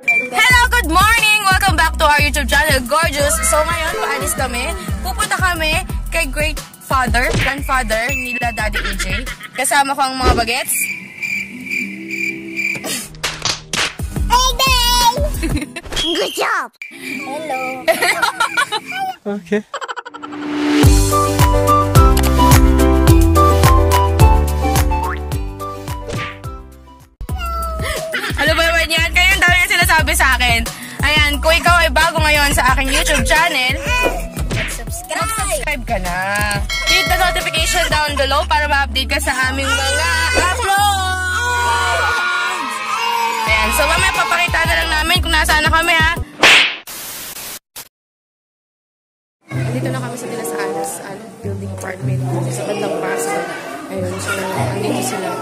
Hello, good morning! Welcome back to our YouTube channel, Gorgeous. So ngayon, paalis kami. Pupunta kami kay grandfather nila Daddy EJ. Kasama ko ang mga bagets. Hey, Day! Good job! Hello. Okay. Ano ba naman yan? Kaya ang dami na sinasabi sa akin. Ayan, kung ikaw ay bago ngayon sa aking YouTube channel, subscribe ka na. Hit the notification down below para ma-update ka sa aming mga uploads. Ayan, so mamaya papakita na lang namin kung nasaan na kami, ha? Dito na kami sa Dilas Alas, building apartment sa bandang paso. Ayun, so andito sila.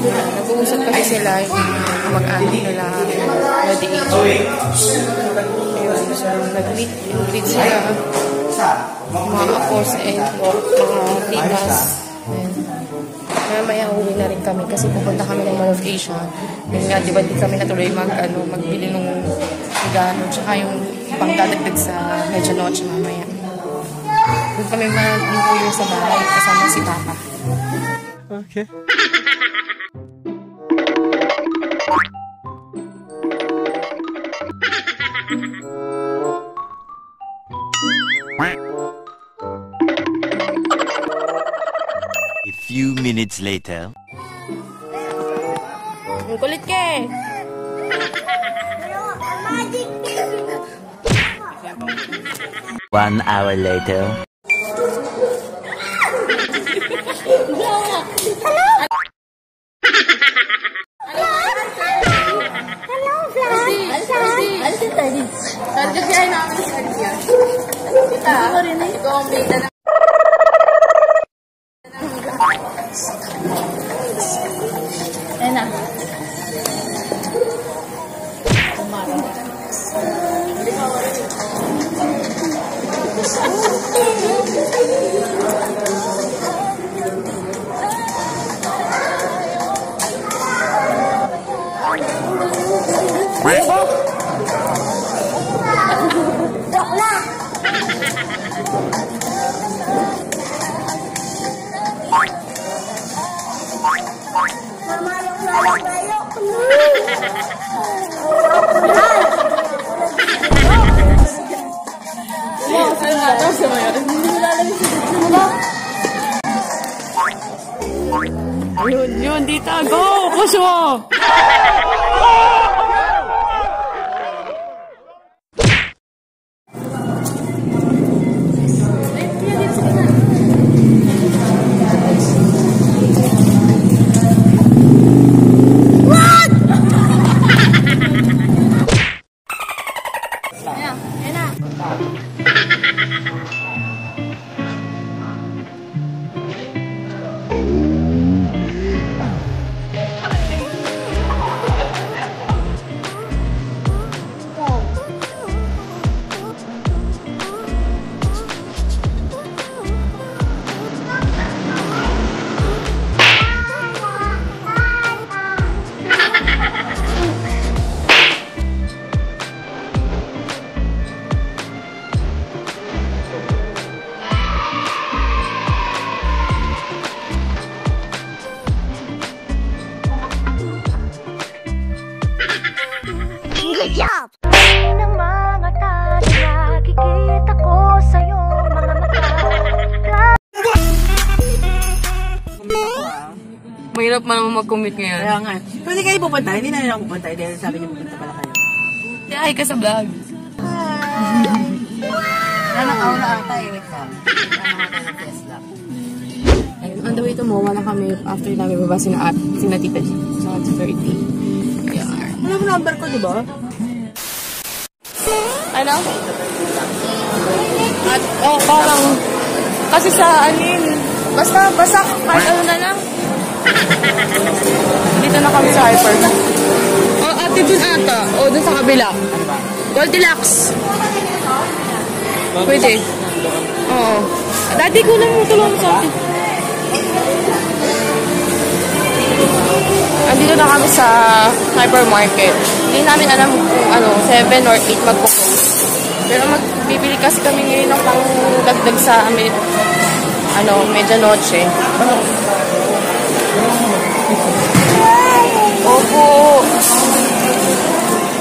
Nag-uusap kasi sila yung mag-anak nila Daddy EJ. Ayun, so nag-greet sila mga apos and mga titas. Mamaya uwi na rin kami kasi pupunta kami ng Mall of Asia. Yun nga, di ba di kami natuloy magbili nung regalo tsaka yung pangdadagdag sa medianoche mamaya. Doon kami mag-uwi sa bahay kasama si Papa. Okay. A few minutes later. Ang kulit ka eh. One hour later. Yun, Dita, go! Push mo! Good job! Ng mga tali nakikita ko sa'yo mga mata. Mahirap man naman mag-commute ngayon. Kaya nga. Pwede kayo pupunta? Hindi na rin ako pupunta. Dahil sabi niyo pupunta pala kayo. Hi ka sa vlog. Nanakaula ata eh. Wait lang. On the way to Moa na kami after namin baba sina Tita G. So, it's 30. Wala ko number ko, di ba? Ano? At, parang, kasi sa basta kahit ano na lang. Dito na kami sa Hyper. Ate dun ata. Dun sa kabila. Goldilocks. Pwede. Oo. Dati ko lang tulungan sa atin. na kami sa hypermarket. Hindi namin alam kung 7 or 8 magpo-close. Pero magbibili kasi kami ngayon ng pang dagdag sa amin, medianoche. Opo.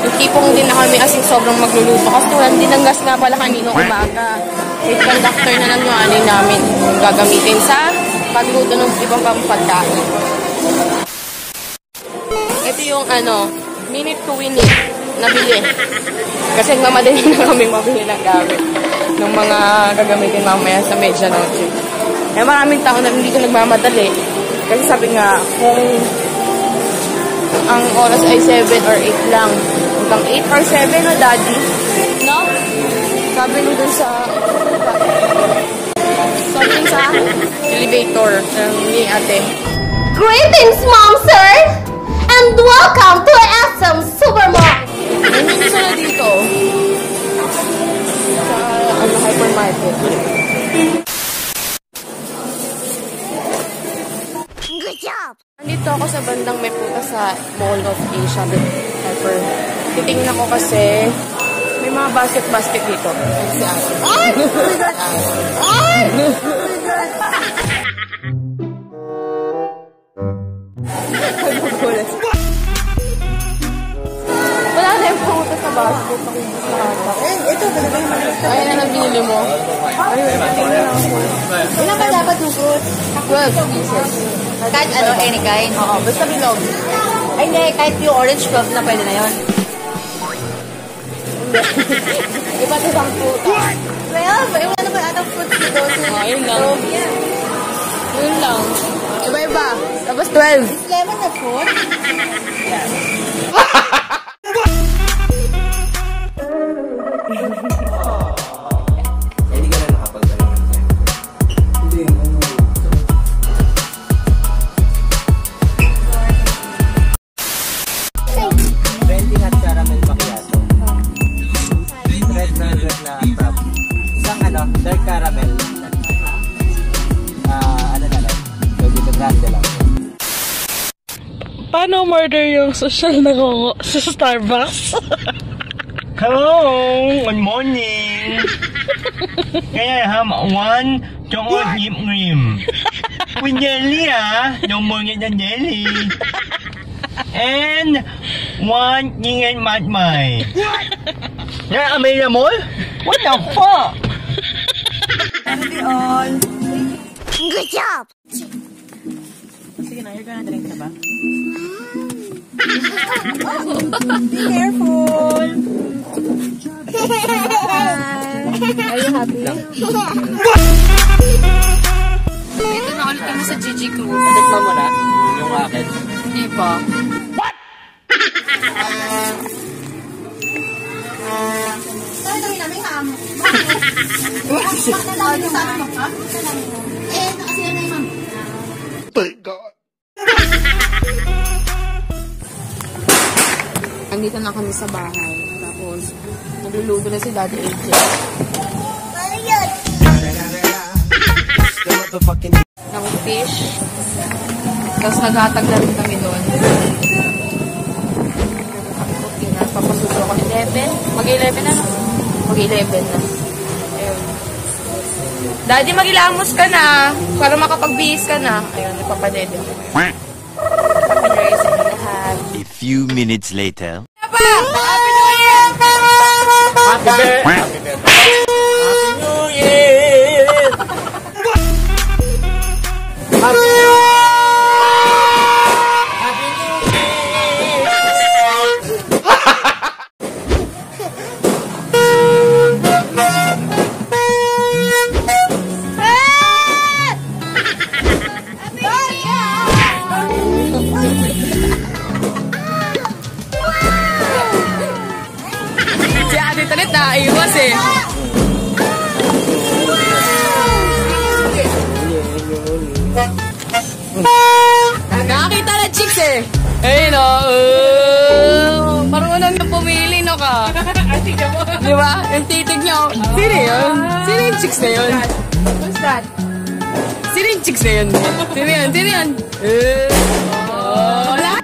Yung tipong din na kami asing sobrang magluluto. Kasi dinanggas nga pala kanino umaga. With conductor na lang yung alin namin gagamitin sa pagluto ng ibang pang pagkain. Ito yung minute to win it. Nabili. Kasi mamadali na kami mabili ng gamit ng mga gagamitin mamaya sa medianoche. Eh maraming tao na hindi ko nagmamadali. Kasi sabi nga, kung ang oras ay 7 or 8 lang, hanggang 8 or 7 na daddy, no? Sabi nung dun sa something sa elevator ni ate. Greetings, Mom, Sir! And welcome to SM Supermart! Nandito na dito sa hypermarket. Good job! Nandito ako sa bandang may puta sa Mall of Asia Hyper. Titingnan ko kasi may mga basket dito. Si ate. Ay! Ay! Wala na yung pumunta sa basket. Ito, talaga yung malaki. Ayan na nabili mo. Ilan ba dapat hugot? 12 pieces. Kahit any kind? Oo, basta bilog. Ay, hindi. Kahit yung orange 12 na pwede na yun. Iba't ibang puta. Well, ano ba atang fruit dito? Yun lang. Yun lang. Iba-iba. Tapos 12. Lemon na fruit? Hindi ka na nakapagtanong ng time. Hindi, Venti hot caramel macchiato. Red velvet na top. Isang dark caramel. Ano na lang. Pwede ito grande lang. Paano umorder yung social na kongo sa Starbucks? Hello, good morning. Can I have one chocolate whipped cream? With jelly, no more than jelly. And one chicken matmai. What? Not available? What the fuck? Good job! Sige na, you're gonna drink na ba? Be careful! Are you happy? Ito na ulit kami sa Gigi Cruz. Tikman mo na yung akin. Hindi pa. Ano gawin namin, ma'am? Bakit na lang yung sa amin mo? Eh, nakasila na yung ma'am. Andito na kami sa bahay. Tapos, nagluluto na si Daddy AJ. Ano yun? Ng fish. Tapos naghatag na rin kami doon. Okay na, papasuso ako ni 11. Mag-11 na, no? Mag-11 na. Ayun. Daddy, mag-ilamos ka na. Para makapagbihis ka na. Ayun, nagpapadede ako. Happy New Year sa inyo lahat. A few minutes later. Happy New Year! Happy birthday! Happy New Year! Happy New Year! Si Ate Talit naiwas eh. Nakakita na chicks eh. Ayun o. Marunong yung pumili no ka. Di ba? Yung titig niya. Sino yun? Sino yung chicks na yun? What's that? Sino yung chicks na yun? Sino yun? Sino yun? Wala.